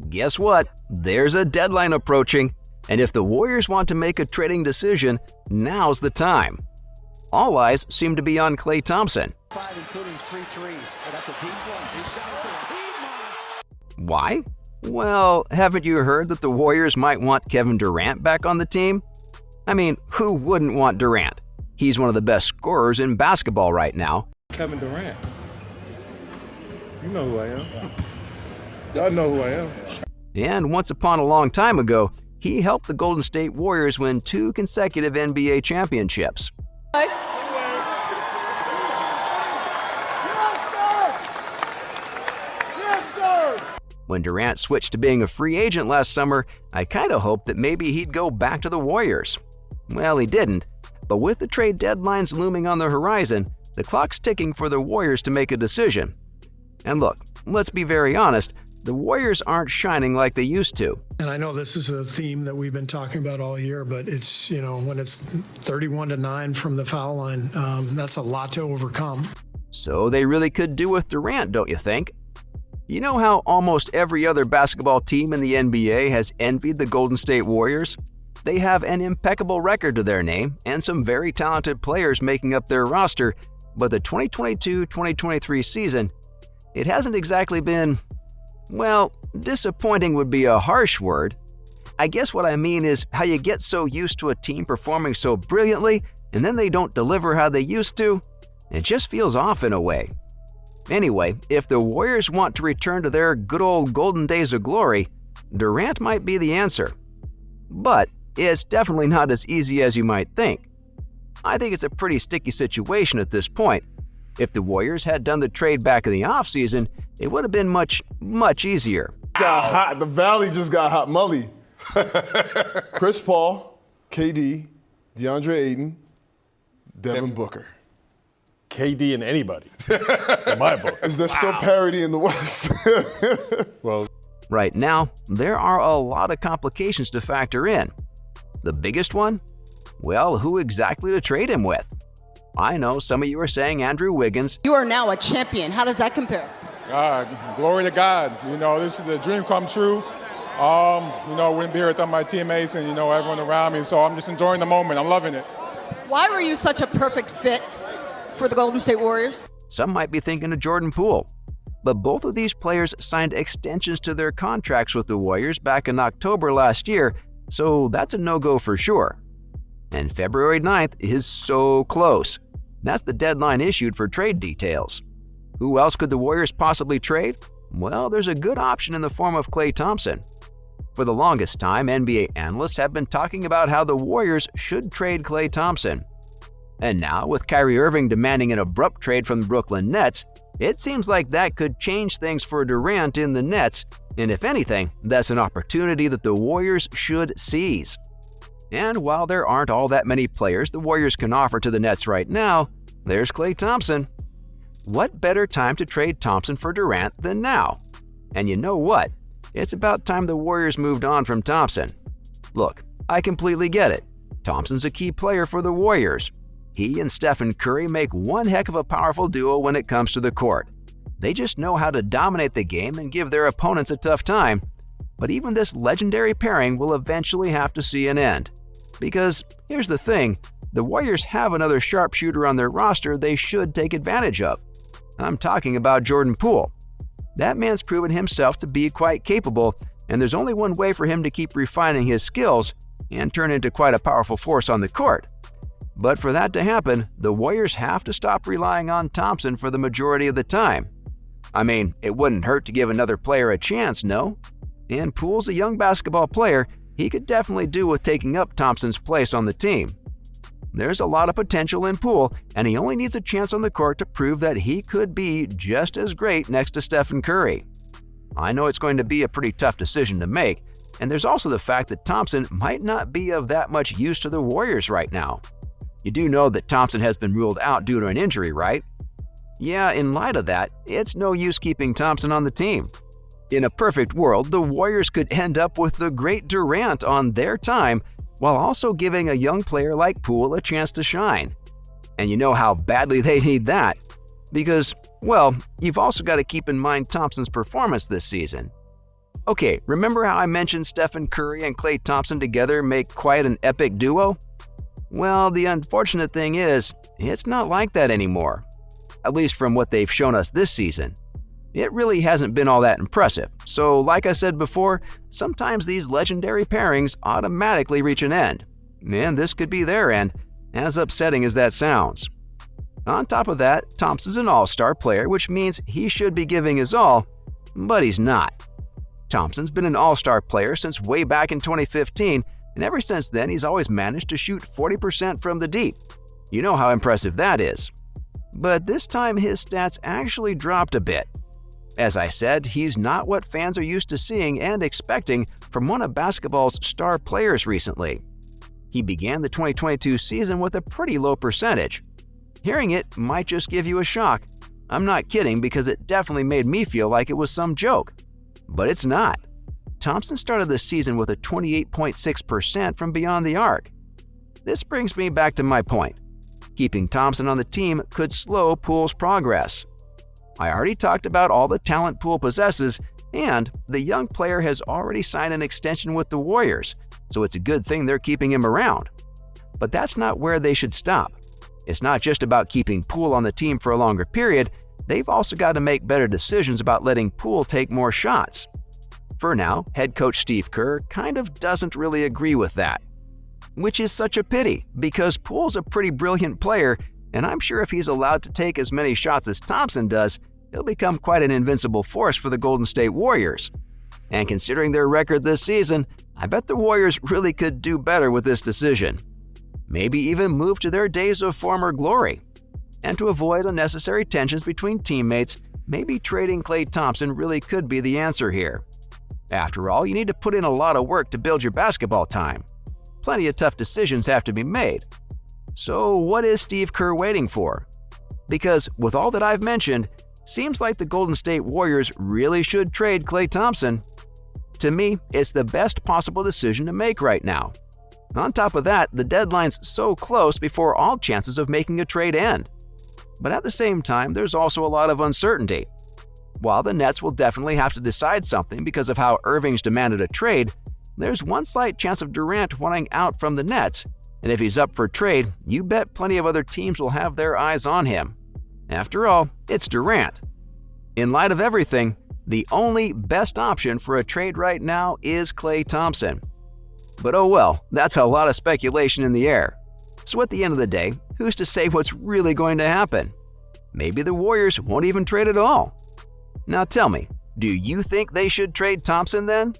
Guess what? There's a deadline approaching, and if the Warriors want to make a trading decision, now's the time. All eyes seem to be on Klay Thompson. 5, including 3 threes. Oh, that's a deep one. He's shot for Why? Well, haven't you heard that the Warriors might want Kevin Durant back on the team? I mean, who wouldn't want Durant? He's one of the best scorers in basketball right now. Kevin Durant. You know who I am. Y'all know who I am. And once upon a long time ago, he helped the Golden State Warriors win 2 consecutive NBA championships. When Durant switched to being a free agent last summer, I kinda hoped that maybe he'd go back to the Warriors. Well, he didn't, but with the trade deadlines looming on the horizon, the clock's ticking for the Warriors to make a decision. And look, let's be very honest, the Warriors aren't shining like they used to. And I know this is a theme that we've been talking about all year, but it's, when it's 31-9 from the foul line, that's a lot to overcome. So they really could do with Durant, don't you think? You know how almost every other basketball team in the NBA has envied the Golden State Warriors? They have an impeccable record to their name and some very talented players making up their roster, but the 2022-2023 season, it hasn't exactly been, well, disappointing would be a harsh word. I guess what I mean is how you get so used to a team performing so brilliantly and then they don't deliver how they used to. It just feels off in a way. Anyway, if the Warriors want to return to their good old golden days of glory, Durant might be the answer. But it's definitely not as easy as you might think. I think it's a pretty sticky situation at this point. If the Warriors had done the trade back in the offseason, it would have been much, much easier. Got hot. The Valley just got hot mully. Chris Paul, KD, DeAndre Ayton, Devin Booker. KD and anybody, in my book. Is there still parity in the West? Well, right now, there are a lot of complications to factor in. The biggest one? Well, who exactly to trade him with? I know some of you are saying Andrew Wiggins. You are now a champion. How does that compare? Glory to God. This is a dream come true. Wouldn't be here without my teammates and, everyone around me. So I'm just enjoying the moment. I'm loving it. Why were you such a perfect fit for the Golden State Warriors? Some might be thinking of Jordan Poole. But both of these players signed extensions to their contracts with the Warriors back in October last year, so that's a no-go for sure. And February 9th is so close. That's the deadline issued for trade details. Who else could the Warriors possibly trade? Well, there's a good option in the form of Klay Thompson. For the longest time, NBA analysts have been talking about how the Warriors should trade Klay Thompson. And now, with Kyrie Irving demanding an abrupt trade from the Brooklyn Nets, it seems like that could change things for Durant in the Nets, and if anything, that's an opportunity that the Warriors should seize. And while there aren't all that many players the Warriors can offer to the Nets right now, there's Klay Thompson. What better time to trade Thompson for Durant than now? And you know what? It's about time the Warriors moved on from Thompson. Look, I completely get it. Thompson's a key player for the Warriors. He and Stephen Curry make one heck of a powerful duo when it comes to the court. They just know how to dominate the game and give their opponents a tough time. But even this legendary pairing will eventually have to see an end. Because here's the thing, the Warriors have another sharpshooter on their roster they should take advantage of. I'm talking about Jordan Poole. That man's proven himself to be quite capable, and there's only one way for him to keep refining his skills and turn into quite a powerful force on the court. But for that to happen, the Warriors have to stop relying on Thompson for the majority of the time. I mean, it wouldn't hurt to give another player a chance, no? And Poole's a young basketball player. He could definitely do with taking up Thompson's place on the team. There's a lot of potential in Poole, and he only needs a chance on the court to prove that he could be just as great next to Stephen Curry. I know it's going to be a pretty tough decision to make, and there's also the fact that Thompson might not be of that much use to the Warriors right now. You do know that Thompson has been ruled out due to an injury, right? Yeah, in light of that, it's no use keeping Thompson on the team. In a perfect world, the Warriors could end up with the great Durant on their time while also giving a young player like Poole a chance to shine. And you know how badly they need that. Because, well, you've also got to keep in mind Thompson's performance this season. Okay, remember how I mentioned Stephen Curry and Klay Thompson together make quite an epic duo? Well, the unfortunate thing is, it's not like that anymore. At least from what they've shown us this season. It really hasn't been all that impressive, so like I said before, sometimes these legendary pairings automatically reach an end. And this could be their end, as upsetting as that sounds. On top of that, Thompson's an all-star player, which means he should be giving his all, but he's not. Thompson's been an all-star player since way back in 2015, and ever since then he's always managed to shoot 40% from the deep. You know how impressive that is. But this time his stats actually dropped a bit. As I said, he's not what fans are used to seeing and expecting from one of basketball's star players recently. He began the 2022 season with a pretty low percentage. Hearing it might just give you a shock. I'm not kidding, because it definitely made me feel like it was some joke. But it's not. Thompson started the season with a 28.6% from beyond the arc. This brings me back to my point. Keeping Thompson on the team could slow Poole's progress. I already talked about all the talent Poole possesses, and the young player has already signed an extension with the Warriors, so it's a good thing they're keeping him around. But that's not where they should stop. It's not just about keeping Poole on the team for a longer period, they've also got to make better decisions about letting Poole take more shots. For now, head coach Steve Kerr kind of doesn't really agree with that. Which is such a pity, because Poole's a pretty brilliant player, and I'm sure if he's allowed to take as many shots as Thompson does, he'll become quite an invincible force for the Golden State Warriors. And considering their record this season, I bet the Warriors really could do better with this decision. Maybe even move to their days of former glory. And to avoid unnecessary tensions between teammates, maybe trading Klay Thompson really could be the answer here. After all, you need to put in a lot of work to build your basketball time. Plenty of tough decisions have to be made. So what is Steve Kerr waiting for? Because with all that I've mentioned, seems like the Golden State Warriors really should trade Klay Thompson. To me, it's the best possible decision to make right now. On top of that, the deadline's so close before all chances of making a trade end. But at the same time, there's also a lot of uncertainty. While the Nets will definitely have to decide something because of how Irving's demanded a trade, there's one slight chance of Durant wanting out from the Nets, and if he's up for trade, you bet plenty of other teams will have their eyes on him. After all, it's Durant. In light of everything, the only best option for a trade right now is Klay Thompson. But oh well, that's a lot of speculation in the air. So at the end of the day, who's to say what's really going to happen? Maybe the Warriors won't even trade at all. Now tell me, do you think they should trade Thompson then?